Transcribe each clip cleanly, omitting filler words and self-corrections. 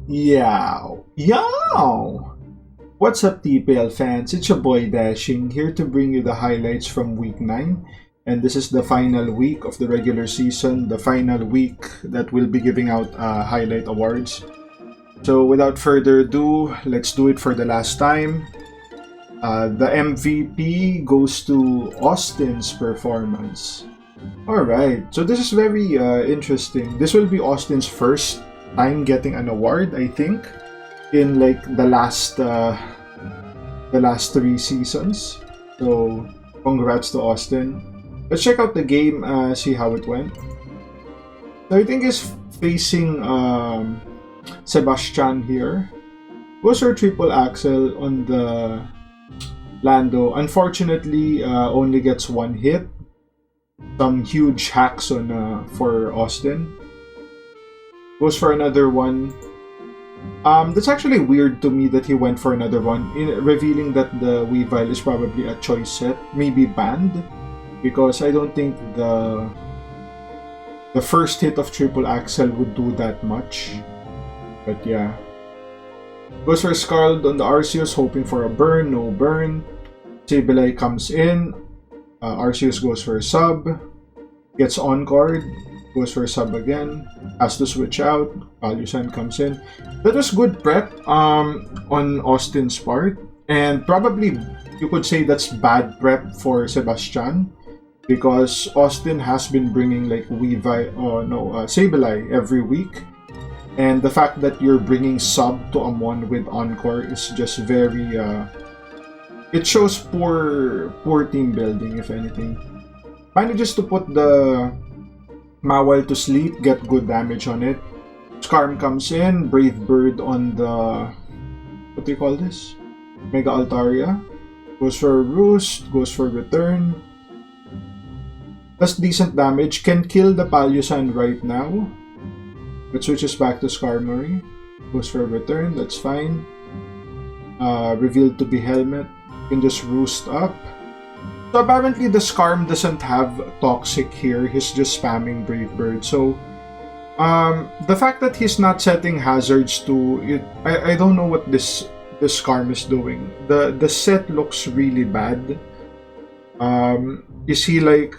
Yow! Yow! What's up, TPL fans? It's your boy Dashing, here to bring you the highlights from week 9. And this is the final week of the regular season, the final week that we'll be giving out highlight awards. So, without further ado, let's do it for the last time. The MVP goes to Austin's performance. Alright, so this is very interesting. This will be Austin's first time getting an award, I think, in like the last 3 seasons. So congrats to Austin. Let's check out the game, see how it went. So I think he's facing Sebastian here. Goes for triple axel on the Lando. Unfortunately, only gets one hit. Some huge hacks on for Austin. Goes for another one. That's actually weird to me that he went for another one, revealing that the Weavile is probably a choice set, maybe banned, because I don't think the first hit of triple axel would do that much. But yeah. Goes for Scarlet on the Arceus, hoping for a burn, no burn. Sableye comes in. Arceus goes for a sub. Gets on guard. Goes for a sub again. Has to switch out. Palusan comes in. That was good prep on Austin's part. And probably you could say that's bad prep for Sebastian. Because Austin has been bringing like Sableye every week. And the fact that you're bringing sub to Amon with Encore is just very it shows poor team building, if anything. Manages to put the Mawile to sleep, get good damage on it. Skarm comes in, Brave Bird on the what do you call this? Mega Altaria. Goes for Roost, goes for Return. Does decent damage, can kill the Palusan right now. But switches back to Skarmory. Goes for Return, that's fine. Revealed to be Helmet. Can just roost up. So apparently the Skarm doesn't have Toxic here, he's just spamming Brave Bird. So the fact that he's not setting hazards to it, I don't know what this Skarm is doing. The set looks really bad. Is he like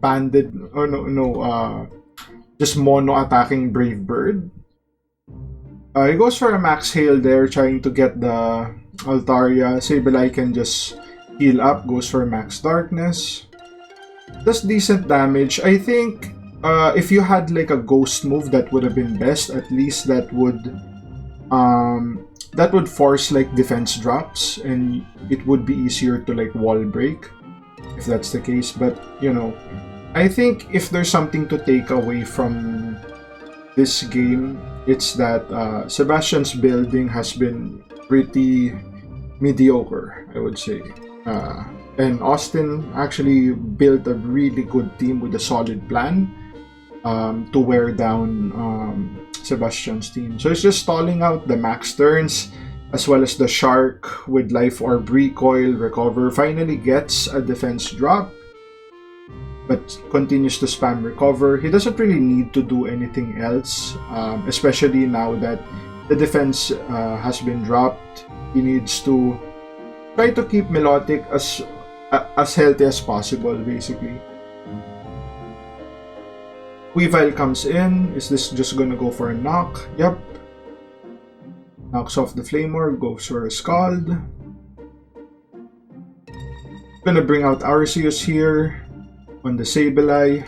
banded or no just mono attacking Brave Bird? He goes for a Max Hail there, trying to get the Altaria. Sableye can just heal up, goes for Max Darkness. Does decent damage. I think if you had like a ghost move, that would have been best. At least that would force like defense drops, and it would be easier to like wall break if that's the case. But you know, I think if there's something to take away from this game, it's that Sebastian's building has been pretty mediocre, I would say. And Austin actually built a really good team with a solid plan to wear down Sebastian's team. So it's just stalling out the max turns as well as the Shark with Life Orb Recoil, Recover. Finally gets a defense drop, but continues to spam Recover. He doesn't really need to do anything else, especially now that the defense has been dropped. He needs to try to keep Melodic as healthy as possible, basically. Weavile comes in. Is this just gonna go for a knock? Yep. Knocks off the Flamor, goes for a Scald. Gonna bring out Arceus here on the Sableye,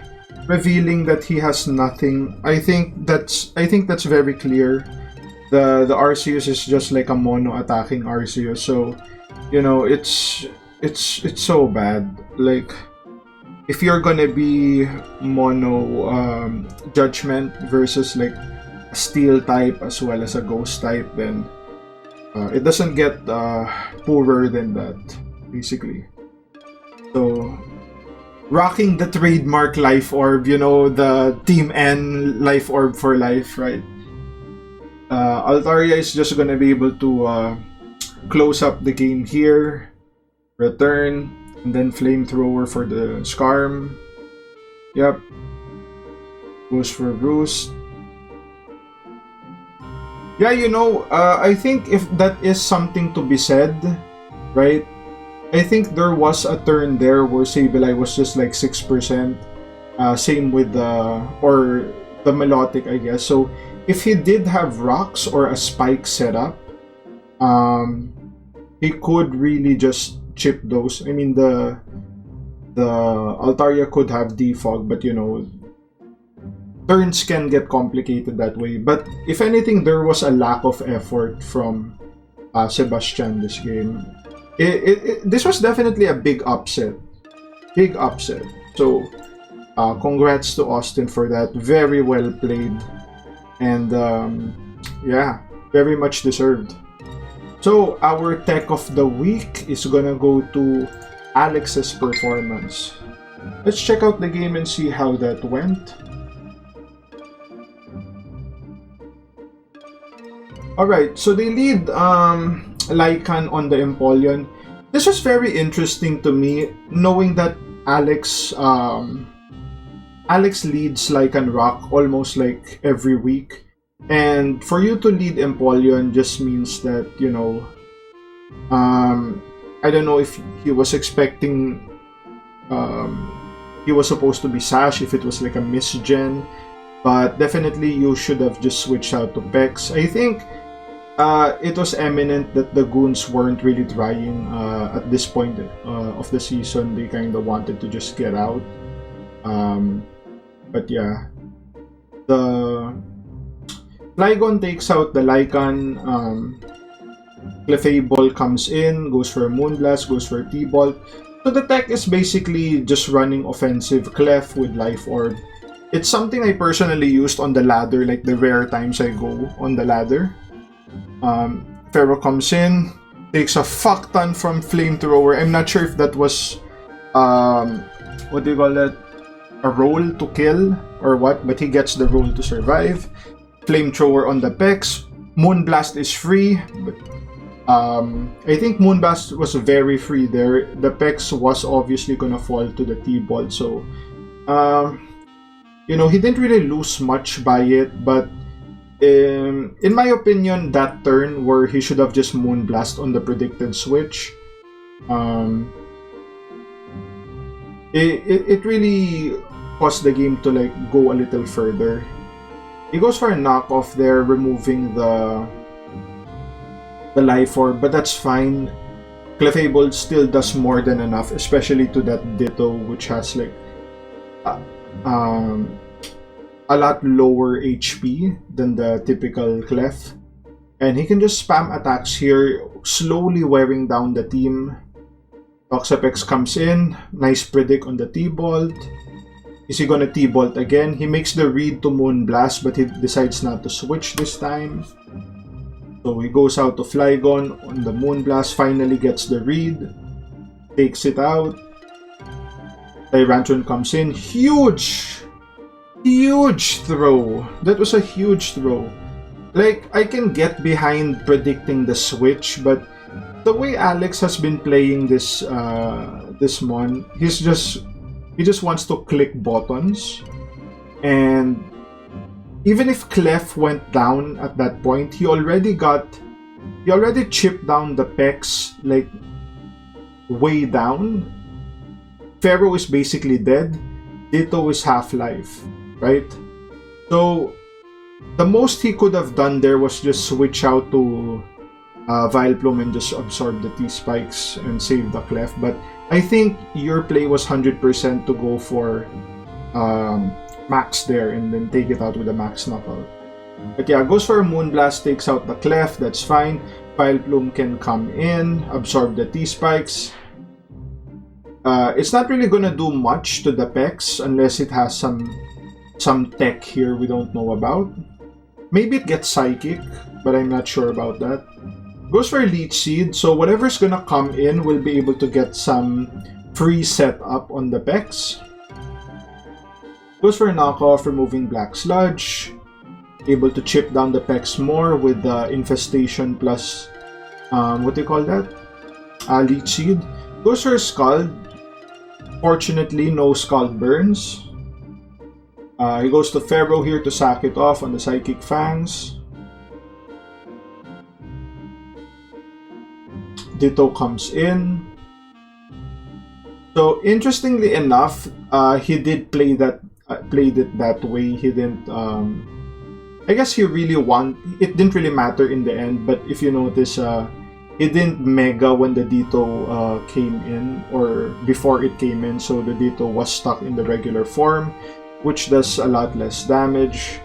revealing that he has nothing. I think that's very clear. The Arceus is just like a mono attacking Arceus, so you know it's so bad. Like if you're gonna be mono Judgment versus like a Steel type as well as a Ghost type, then it doesn't get poorer than that, basically. So rocking the trademark Life Orb, you know, the Team N Life Orb for life, right? Altaria is just gonna be able to close up the game here, return, and then Flamethrower for the Skarm. Yep. Goes for Roost. Yeah, I think if that is something to be said, right? I think there was a turn there where Sableye was just like 6%. Same with the melodic, I guess. So if he did have rocks or a spike setup, um, he could really just chip those. I mean, the Altaria could have defog, but turns can get complicated that way. But if anything, there was a lack of effort from Sebastian this game. This was definitely a big upset. Big upset. So, congrats to Austin for that. Very well played. And, yeah, very much deserved. So, our tech of the week is gonna go to Alex's performance. Let's check out the game and see how that went. Alright, so they lead Lycan on the Empoleon. This was very interesting to me, knowing that Alex leads Lycan Rock almost like every week. And for you to lead Empoleon just means that, I don't know if he was expecting he was supposed to be Sash, if it was like a misgen. But definitely you should have just switched out to Pex. I think it was eminent that the goons weren't really trying at this point of the season. They kind of wanted to just get out. But yeah, the Flygon takes out the Lycan. Clefable comes in, goes for Moonblast, goes for T-Bolt. So the tech is basically just running offensive Clef with Life Orb. It's something I personally used on the ladder, like the rare times I go on the ladder. Pharaoh comes in, takes a fuck ton from Flamethrower. I'm not sure if that was, what do you call that? A roll to kill or what, but he gets the roll to survive. Flamethrower on the Pex. Moonblast is free, but I think Moonblast was very free there. The Pex was obviously gonna fall to the T-Bolt, so he didn't really lose much by it, but in my opinion, that turn where he should have just Moonblast on the predicted switch, it really caused the game to like go a little further. He goes for a knockoff there, removing the Life Orb, but that's fine. Clefable still does more than enough, especially to that Ditto, which has like a lot lower HP than the typical Clef. And he can just spam attacks here, slowly wearing down the team. Toxapex comes in, nice predict on the T-Bolt. Is he gonna T-Bolt again? He makes the read to Moonblast, but he decides not to switch this time. So he goes out to Flygon on the Moonblast, finally gets the read, takes it out. Tyrantron comes in, huge throw. That was a huge throw. Like, I can get behind predicting the switch, but the way Alex has been playing this mon, he just wants to click buttons, and even if Clef went down at that point, he already chipped down the Pex like way down. Pharaoh is basically dead. Ditto is half-life, right? So the most he could have done there was just switch out to Vileplume and just absorb the T-Spikes and save the Clef. But I think your play was 100% to go for Max there and then take it out with a Max Knockout. But yeah, goes for a Moonblast, takes out the Clef, that's fine. Vileplume can come in, absorb the T-Spikes. It's not really gonna do much to the Pex unless it has some tech here we don't know about. Maybe it gets Psychic, but I'm not sure about that. Goes for Leech Seed, so whatever's gonna come in will be able to get some free setup on the Pex. Goes for a knockoff, removing Black Sludge. Able to chip down the Pex more with the Infestation plus, what do you call that? Leech Seed. Goes for a Scald. Fortunately, no Scald burns. He goes to Pharaoh here to sack it off on the Psychic Fangs. Ditto comes in. So interestingly enough, he did play that played it that way. He didn't. I guess he really it didn't really matter in the end. But if you notice, he didn't mega when the Ditto came in or before it came in. So the Ditto was stuck in the regular form, which does a lot less damage.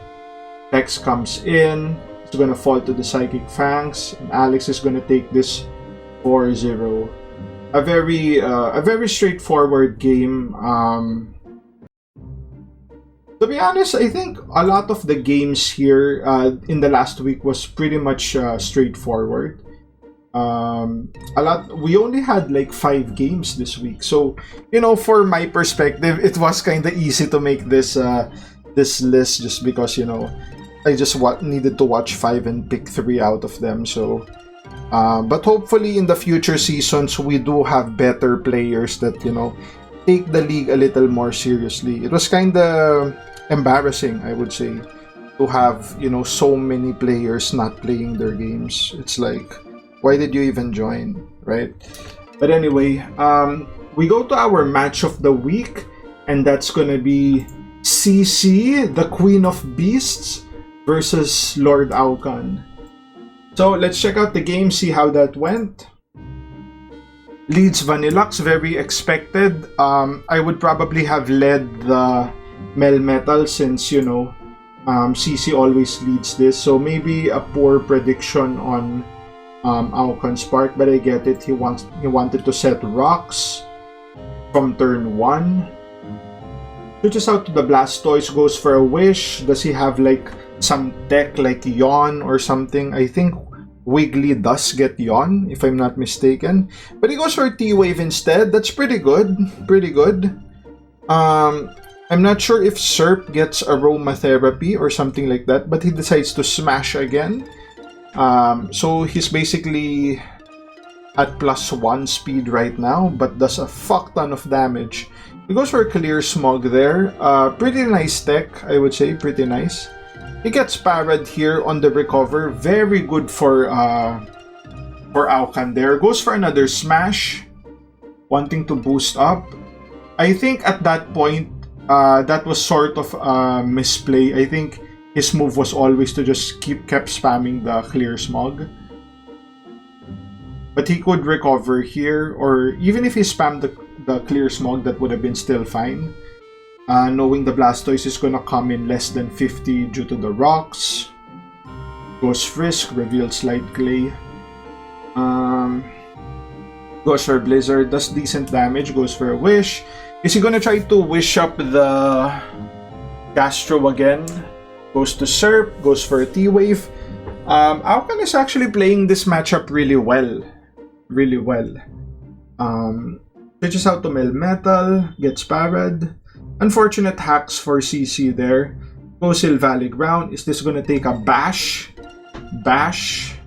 Kevs comes in. It's gonna fall to the Psychic Fangs, and Alex is gonna take this 4-0. A very straightforward game. To be honest, I think a lot of the games here in the last week was pretty much straightforward. We only had like 5 games this week, so you know, for my perspective, it was kind of easy to make this this list just because, you know, I just needed to watch 5 and pick 3 out of them. So but hopefully in the future seasons we do have better players that, you know, take the league a little more seriously. It was kind of embarrassing, I would say, to have, you know, so many players not playing their games. It's like, why did you even join, right? But anyway, we go to our match of the week, and that's gonna be CC, the Queen of Beasts, versus Lord Aucan. So let's check out the game, see how that went. Leads Vanillux, very expected. I would probably have led the Melmetal since, you know, CC always leads this. So maybe a poor prediction on Aucan's part, but I get it. He wanted to set rocks from turn 1. Switches out to the Blastoise, goes for a Wish. Does he have like some tech like Yawn or something? I think Wiggly does get Yawn, if I'm not mistaken. But he goes for T-Wave instead. That's pretty good. Pretty good. I'm not sure if Serp gets Aromatherapy or something like that, but he decides to Smash again. So he's basically at +1 speed right now, but does a fuck ton of damage. He goes for a Clear Smog there. Pretty nice tech, I would say. Pretty nice. He gets parried here on the recover. Very good for Aucan there. Goes for another Smash, wanting to boost up. I think at that point, that was sort of a misplay. I think his move was always to just kept spamming the Clear Smog. But he could recover here, or even if he spammed the Clear Smog, that would have been still fine. Knowing the Blastoise is gonna come in less than 50 due to the rocks. Goes Frisk, reveals Slight Clay. Goes for Blizzard, does decent damage, goes for a Wish. Is he gonna try to wish up the Gastro again? Goes to Serp, goes for a T-Wave. Aucan is actually playing this matchup really well. Really well. Switches out to Melmetal, gets parried. Unfortunate hacks for CC there. Goes Hill Valley Ground. Is this gonna take a Bash? Bash.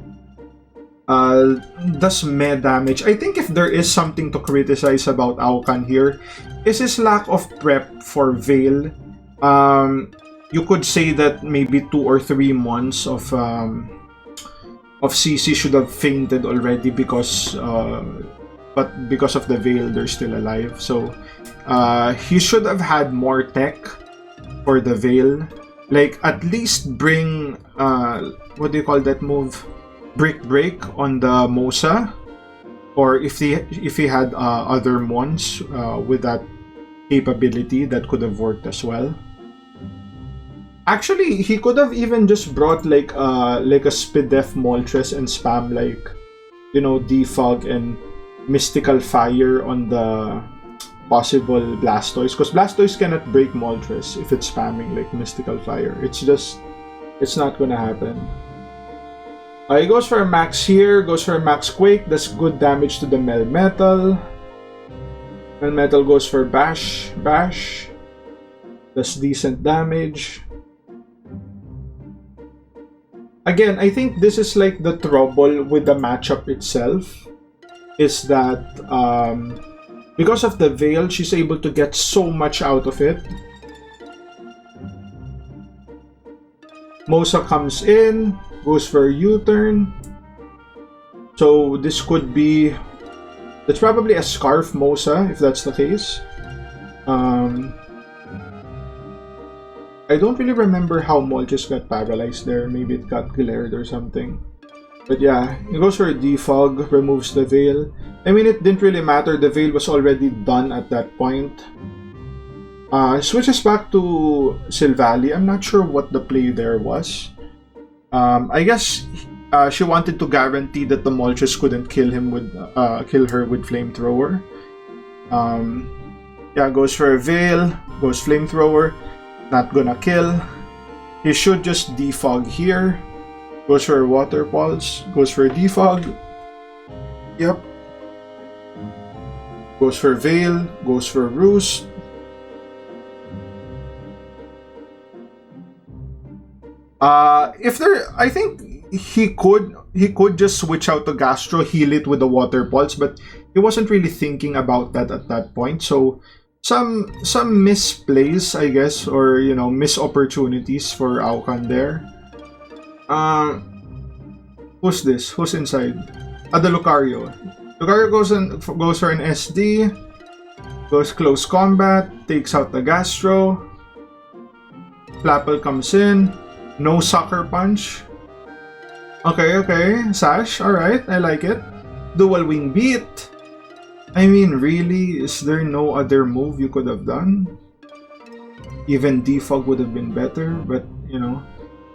Does meh damage. I think if there is something to criticize about Aucan here, is his lack of prep for Veil. You could say that maybe 2 or 3 months of CC should have fainted already because but because of the Veil, they're still alive. So he should have had more tech for the Veil. Like, at least bring what do you call that move? Brick Break on the Mosa. Or if he had other mons with that capability, that could have worked as well. Actually, he could have even just brought like a Spidef Moltres and spam, like, you know, Defog and Mystical Fire on the possible Blastoise, because Blastoise cannot break Moltres if it's spamming like Mystical Fire. It's not gonna happen. He goes for a Max here, goes for a Max Quake, does good damage to the Melmetal. Melmetal goes for Bash, does decent damage. Again, I think this is like the trouble with the matchup itself, is that because of the Veil, she's able to get so much out of it. Mosa comes in, goes for a U-turn. So this could be... It's probably a Scarf Mosa, if that's the case. I don't really remember how Moltres got paralyzed there. Maybe it got glared or something. But yeah, he goes for a Defog, removes the Veil. I mean, it didn't really matter. The Veil was already done at that point. Switches back to Silvally. I'm not sure what the play there was. I guess she wanted to guarantee that the Moltres couldn't kill her with Flamethrower. Yeah, goes for a Veil, goes Flamethrower. Not gonna kill. He should just defog here. Goes for a Water Pulse. Goes for a defog. Yep. Goes for Veil. Goes for Roost. I think he could just switch out the Gastro, heal it with the Water Pulse, but he wasn't really thinking about that at that point. So some misplays, I guess, or missed opportunities for Aucan there. Who's this? Who's inside? The Lucario. Lucario goes for an SD, goes close combat, takes out the Gastro. Flapple comes in, no Sucker Punch. Okay, Sash, alright, I like it. Dual Wing Beat. I mean, really, is there no other move you could have done? Even Defog would have been better, but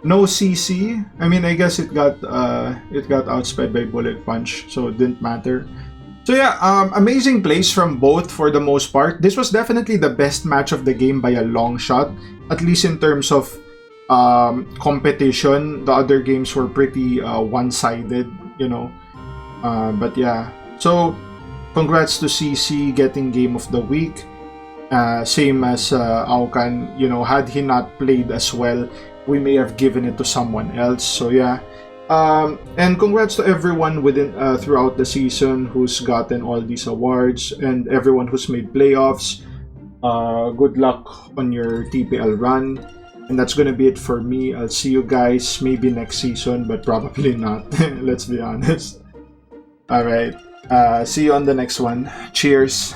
no CC. I mean, I guess it got outsped by Bullet Punch, so it didn't matter. So yeah, amazing plays from both for the most part. This was definitely the best match of the game by a long shot, at least in terms of competition. The other games were pretty one-sided, but yeah. So congrats to CC getting Game of the Week. Same as Aucan, had he not played as well, we may have given it to someone else. So yeah, and congrats to everyone throughout the season who's gotten all these awards, and everyone who's made playoffs. Good luck on your TPL run. And that's gonna be it for me. I'll see you guys maybe next season, but probably not. Let's be honest. Alright. See you on the next one. Cheers.